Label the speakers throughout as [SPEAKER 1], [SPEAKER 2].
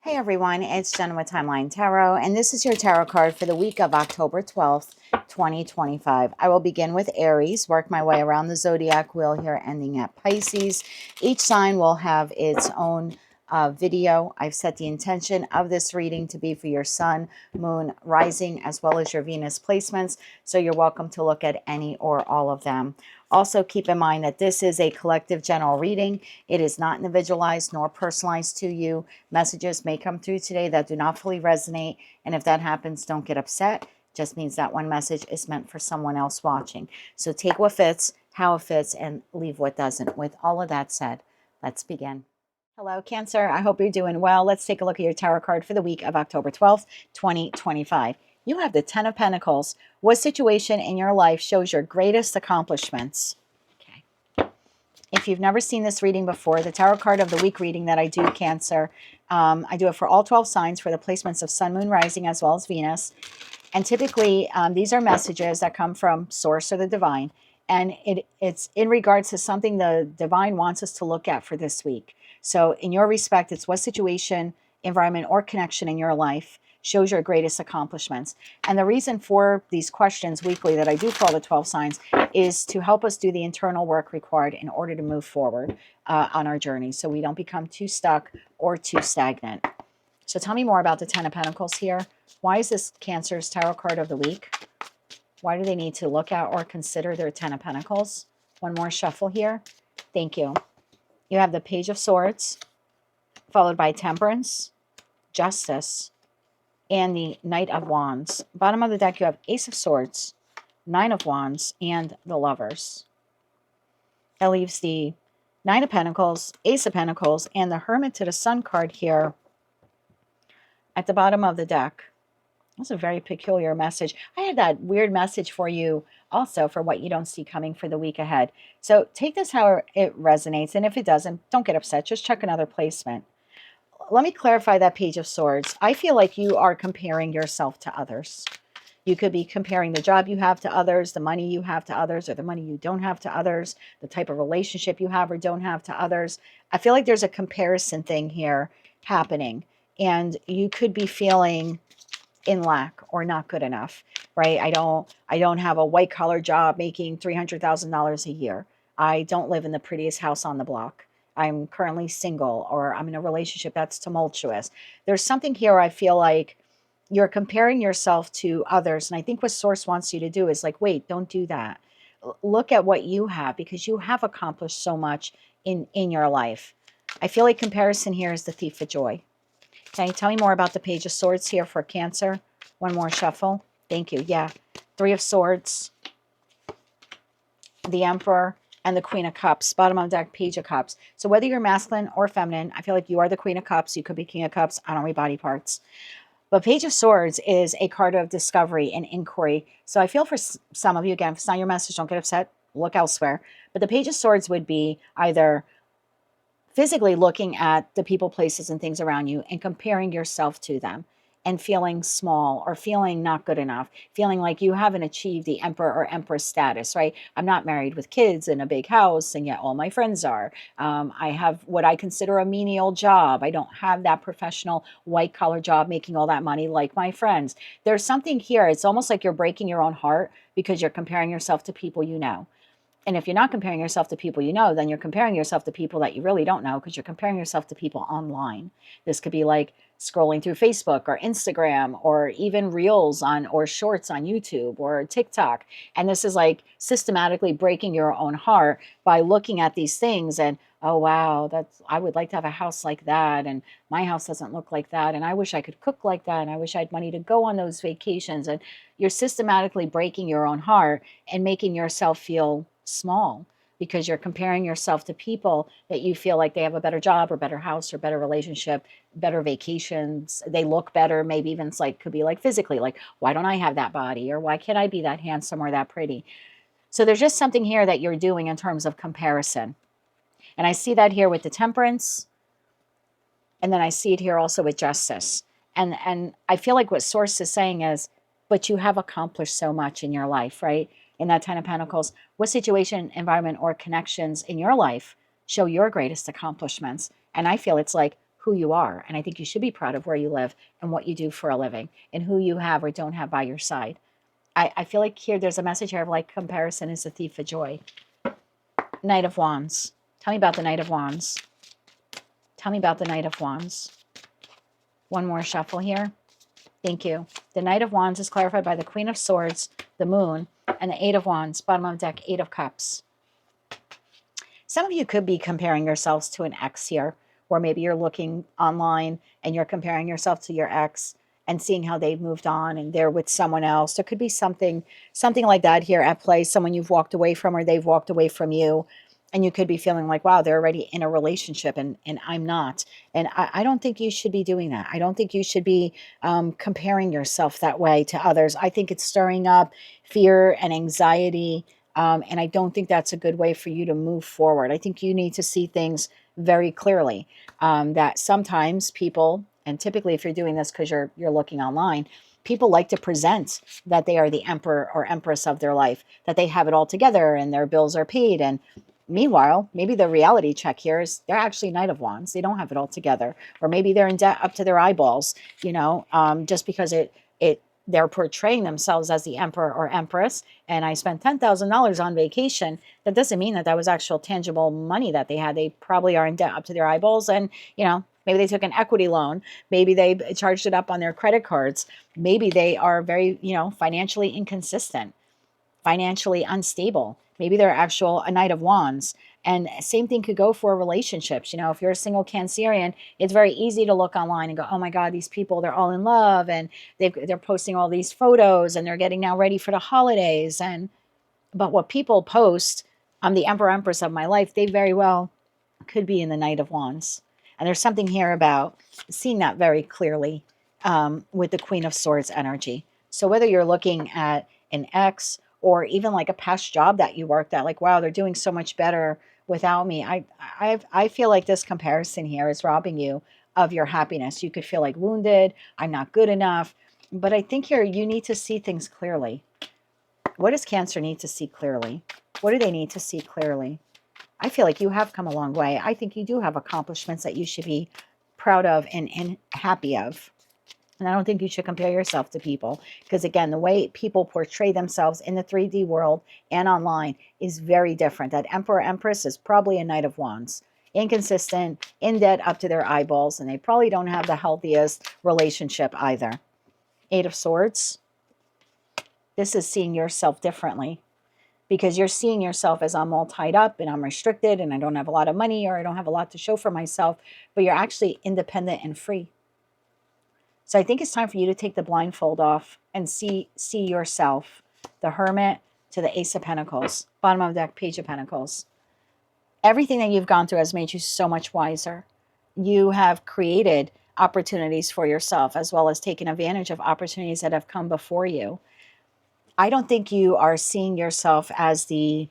[SPEAKER 1] Hey everyone, it's Jenna with Timeline Tarot, and this is your tarot card for the week of October 12th, 2025. I will begin with Aries, work my way around the zodiac wheel here, ending at Pisces. Each sign will have its own video. I've set the intention of this reading to be for your sun, moon, rising, as well as your Venus placements, so you're welcome to look at any or all of them. Also, keep in mind that this is a collective general reading. It is not individualized nor personalized to you. Messages may come through today that do not fully resonate, and if that happens, don't get upset. It just means that one message is meant for someone else watching. So take what fits, how it fits, and leave what doesn't. With all of that said, let's begin. Hello, Cancer. I hope you're doing well. Let's take a look at your tarot card for the week of October 12th, 2025. You have the Ten of Pentacles. What situation in your life shows your greatest accomplishments? Okay. If you've never seen this reading before, the tarot card of the week reading that I do, Cancer, I do it for all 12 signs for the placements of Sun, Moon, Rising, as well as Venus. And typically, these are messages that come from Source or the Divine. And it's in regards to something the Divine wants us to look at for this week. So in your respect, it's what situation, environment, or connection in your life shows your greatest accomplishments. And the reason for these questions weekly that I do for all the 12 signs is to help us do the internal work required in order to move forward on our journey, so we don't become too stuck or too stagnant. So tell me more about the Ten of Pentacles here. Why is this Cancer's tarot card of the week? Why do they need to look at or consider their Ten of Pentacles? One more shuffle here. Thank you. You have the Page of Swords, followed by Temperance, Justice, and the Knight of Wands. Bottom of the deck, you have Ace of Swords, Nine of Wands, and the Lovers. That leaves the Nine of Pentacles, Ace of Pentacles, and the Hermit to the Sun card here at the bottom of the deck. That's a very peculiar message. I had that weird message for you also for what you don't see coming for the week ahead. So take this how it resonates, and if it doesn't, don't get upset. Just check another placement. Let me clarify that Page of Swords. I feel like you are comparing yourself to others. You could be comparing the job you have to others, the money you have to others, or the money you don't have to others, the type of relationship you have or don't have to others. I feel like there's a comparison thing here happening, and you could be feeling in lack or not good enough, right? I don't have a white collar job making $300,000 a year. I don't live in the prettiest house on the block. I'm currently single, or I'm in a relationship that's tumultuous. There's something here I feel like you're comparing yourself to others. And I think what Source wants you to do is like, wait, don't do that. Look at what you have, because you have accomplished so much in your life. I feel like comparison here is the thief of joy. Can you tell me more about the Page of Swords here for Cancer? One more shuffle. Thank you. Yeah. Three of Swords, the Emperor, and the Queen of Cups. Bottom of the deck, Page of Cups. So whether you're masculine or feminine, I feel like you are the Queen of Cups. You could be King of Cups. I don't read body parts. But Page of Swords is a card of discovery and inquiry. So I feel for some of you, again, if it's not your message, don't get upset. Look elsewhere. But the Page of Swords would be either physically looking at the people, places, and things around you and comparing yourself to them and feeling small or feeling not good enough, feeling like you haven't achieved the emperor or empress status, right? I'm not married with kids in a big house, and yet all my friends are. I have what I consider a menial job. I don't have that professional white collar job making all that money like my friends. There's something here. It's almost like you're breaking your own heart because you're comparing yourself to people you know. And if you're not comparing yourself to people you know, then you're comparing yourself to people that you really don't know, because you're comparing yourself to people online. This could be like scrolling through Facebook or Instagram, or even reels on or shorts on YouTube or TikTok. And this is like systematically breaking your own heart by looking at these things and, oh, wow, I would like to have a house like that. And my house doesn't look like that. And I wish I could cook like that. And I wish I had money to go on those vacations. And you're systematically breaking your own heart and making yourself feel small, because you're comparing yourself to people that you feel like they have a better job or better house or better relationship, better vacations. They look better. Maybe even it's like, could be like physically, like, why don't I have that body? Or why can't I be that handsome or that pretty? So there's just something here that you're doing in terms of comparison. And I see that here with the Temperance. And then I see it here also with Justice. And I feel like what Source is saying is, but you have accomplished so much in your life, right? In that Ten of Pentacles, what situation, environment, or connections in your life show your greatest accomplishments? And I feel it's like, who you are. And I think you should be proud of where you live and what you do for a living and who you have or don't have by your side. I feel like here there's a message here of like comparison is the thief of joy. Knight of Wands. Tell me about the Knight of Wands. Tell me about the Knight of Wands. One more shuffle here. Thank you. The Knight of Wands is clarified by the Queen of Swords, the Moon, and the Eight of Wands. Bottom of the deck, Eight of Cups. Some of you could be comparing yourselves to an ex here, or maybe you're looking online and you're comparing yourself to your ex and seeing how they've moved on and they're with someone else. There could be something like that here at play, someone you've walked away from or they've walked away from you. And you could be feeling like, wow, they're already in a relationship and I'm not. And I don't think you should be doing that. I don't think you should be comparing yourself that way to others. I think it's stirring up fear and anxiety. And I don't think that's a good way for you to move forward. I think you need to see things very clearly, that sometimes people, and typically if you're doing this because you're looking online, people like to present that they are the emperor or empress of their life, that they have it all together and their bills are paid. And meanwhile, maybe the reality check here is they're actually Knight of Wands. They don't have it all together. Or maybe they're in debt up to their eyeballs, just because they're portraying themselves as the emperor or empress. And I spent $10,000 on vacation. That doesn't mean that was actual tangible money that they had. They probably are in debt up to their eyeballs. And, maybe they took an equity loan. Maybe they charged it up on their credit cards. Maybe they are very, financially inconsistent, financially unstable. Maybe they're a Knight of Wands. And same thing could go for relationships. If you're a single Cancerian, it's very easy to look online and go, oh my God, these people, they're all in love. And they're posting all these photos and they're getting now ready for the holidays. But what people post, I'm the Emperor Empress of my life, they very well could be in the Knight of Wands. And there's something here about seeing that very clearly with the Queen of Swords energy. So whether you're looking at an ex or even like a past job that you worked at, like, wow, they're doing so much better without me. I feel like this comparison here is robbing you of your happiness. You could feel like wounded. I'm not good enough. But I think here you need to see things clearly. What does Cancer need to see clearly? What do they need to see clearly? I feel like you have come a long way. I think you do have accomplishments that you should be proud of and happy of. And I don't think you should compare yourself to people because, again, the way people portray themselves in the 3D world and online is very different. That Emperor Empress is probably a Knight of Wands, inconsistent, in debt up to their eyeballs, and they probably don't have the healthiest relationship either. Eight of Swords. This is seeing yourself differently because you're seeing yourself as I'm all tied up and I'm restricted and I don't have a lot of money or I don't have a lot to show for myself, but you're actually independent and free. So I think it's time for you to take the blindfold off and see yourself. The Hermit to the Ace of Pentacles. Bottom of the deck, Page of Pentacles. Everything that you've gone through has made you so much wiser. You have created opportunities for yourself as well as taken advantage of opportunities that have come before you. I don't think you are seeing yourself as the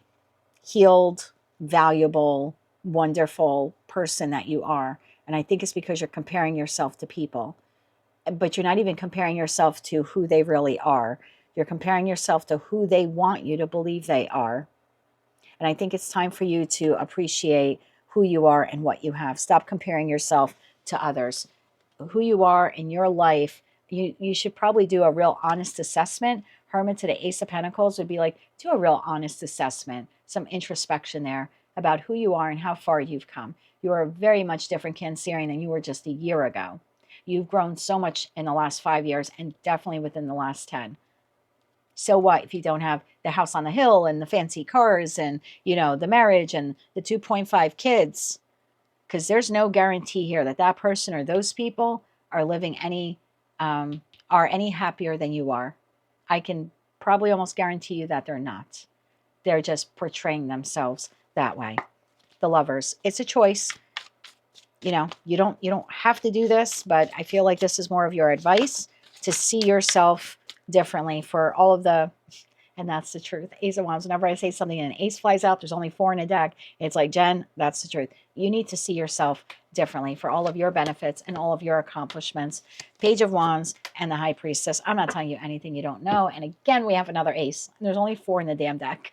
[SPEAKER 1] healed, valuable, wonderful person that you are. And I think it's because you're comparing yourself to people. But you're not even comparing yourself to who they really are. You're comparing yourself to who they want you to believe they are. And I think it's time for you to appreciate who you are and what you have. Stop comparing yourself to others. Who you are in your life, you should probably do a real honest assessment. Hermit to the Ace of Pentacles would be like, do a real honest assessment, some introspection there about who you are and how far you've come. You are a very much different Cancerian than you were just a year ago. You've grown so much in the last 5 years and definitely within the last 10. So what if you don't have the house on the hill and the fancy cars and, the marriage and the 2.5 kids? Because there's no guarantee here that person or those people are living any happier than you are. I can probably almost guarantee you that they're not. They're just portraying themselves that way. The Lovers. It's a choice. You don't have to do this, but I feel like this is more of your advice to see yourself differently for all of the, and that's the truth. Ace of Wands. Whenever I say something and an ace flies out, there's only 4 in a deck. It's like, Jen, that's the truth. You need to see yourself differently for all of your benefits and all of your accomplishments. Page of Wands and the High Priestess. I'm not telling you anything you don't know. And again, we have another ace. There's only 4 in the damn deck.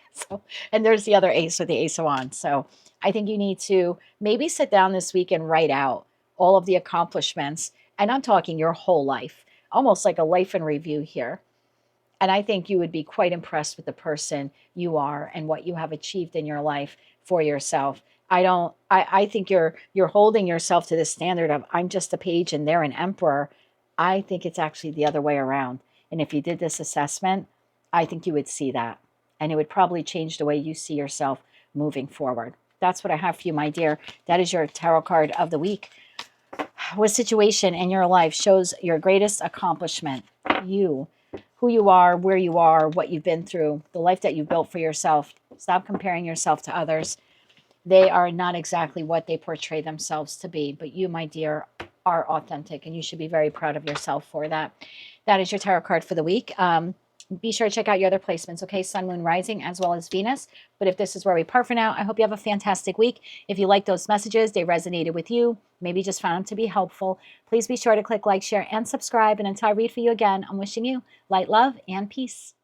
[SPEAKER 1] And there's the other ace with the Ace of Wands. So I think you need to maybe sit down this week and write out all of the accomplishments. And I'm talking your whole life, almost like a life in review here. And I think you would be quite impressed with the person you are and what you have achieved in your life for yourself. I think you're holding yourself to the standard of I'm just a page and they're an emperor. I think it's actually the other way around. And if you did this assessment, I think you would see that. And it would probably change the way you see yourself moving forward. That's what I have for you, my dear. That is your tarot card of the week. What situation in your life shows your greatest accomplishment? You, who you are, where you are, what you've been through, the life that you built for yourself. Stop comparing yourself to others. They are not exactly what they portray themselves to be. But you, my dear, are authentic, and you should be very proud of yourself for that. That is your tarot card for the week. Be sure to check out your other placements, okay? Sun, Moon, Rising, as well as Venus. But if this is where we part for now, I hope you have a fantastic week. If you like those messages, they resonated with you, maybe just found them to be helpful, please be sure to click like, share, and subscribe. And until I read for you again, I'm wishing you light, love, and peace.